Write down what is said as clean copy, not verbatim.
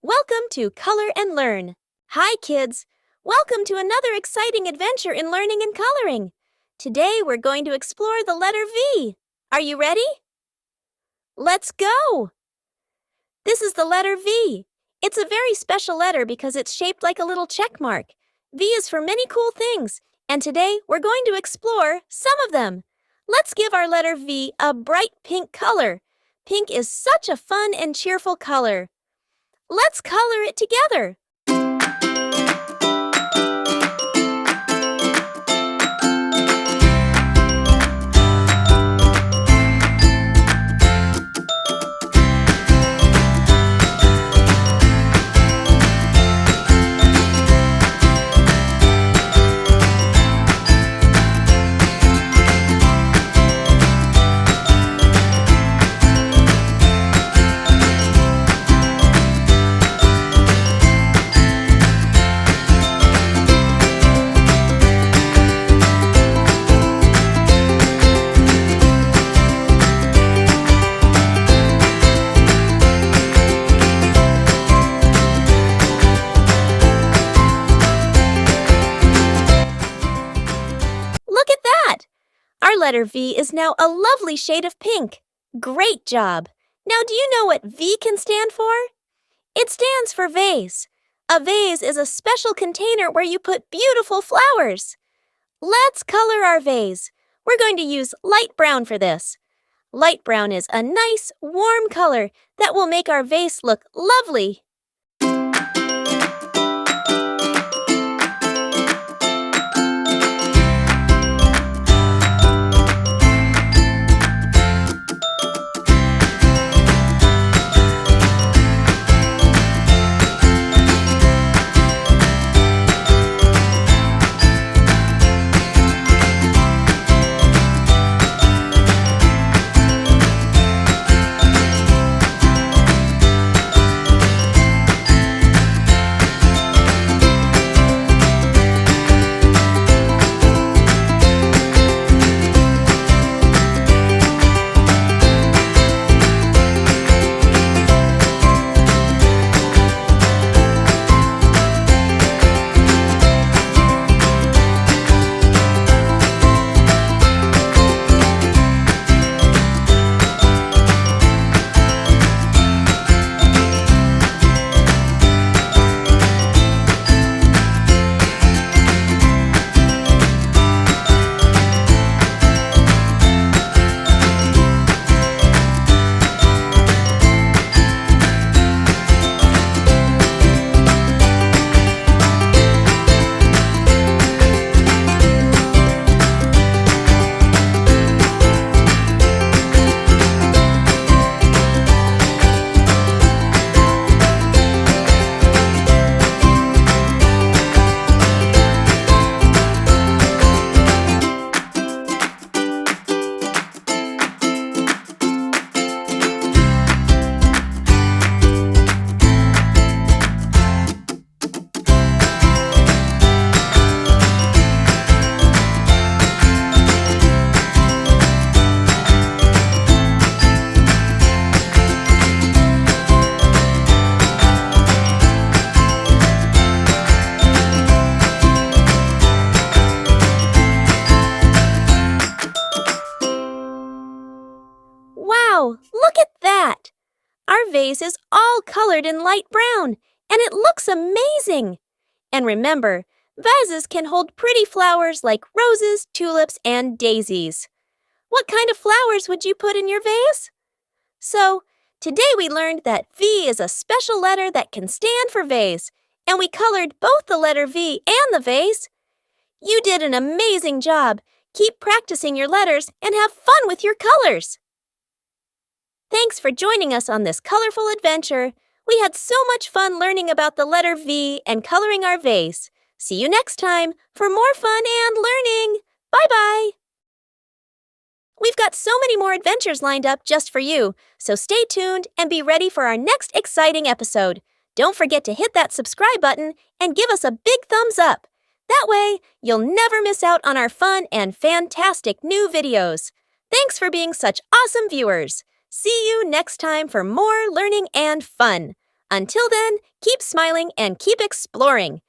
Welcome to Color and Learn. Hi, kids. Welcome to another exciting adventure in learning and coloring. Today, we're going to explore the letter V. Are you ready? Let's go! This is the letter V. It's a very special letter because it's shaped like a little check mark. V is for many cool things, and today we're going to explore some of them. Let's give our letter V a bright pink color. Pink is such a fun and cheerful color. Let's color it together. Look at that! Our letter V is now a lovely shade of pink. Great job! Now do you know what V can stand for? It stands for vase. A vase is a special container where you put beautiful flowers. Let's color our vase. We're going to use light brown for this. Light brown is a nice, warm color that will make our vase look lovely. Wow, look at that! Our vase is all colored in light brown, and it looks amazing! And remember, vases can hold pretty flowers like roses, tulips, and daisies. What kind of flowers would you put in your vase? So, today we learned that V is a special letter that can stand for vase, and we colored both the letter V and the vase. You did an amazing job! Keep practicing your letters and have fun with your colors! Thanks for joining us on this colorful adventure. We had so much fun learning about the letter V and coloring our vase. See you next time for more fun and learning. Bye-bye! We've got so many more adventures lined up just for you, so stay tuned and be ready for our next exciting episode. Don't forget to hit that subscribe button and give us a big thumbs up. That way, you'll never miss out on our fun and fantastic new videos. Thanks for being such awesome viewers. See you next time for more learning and fun. Until then, keep smiling and keep exploring.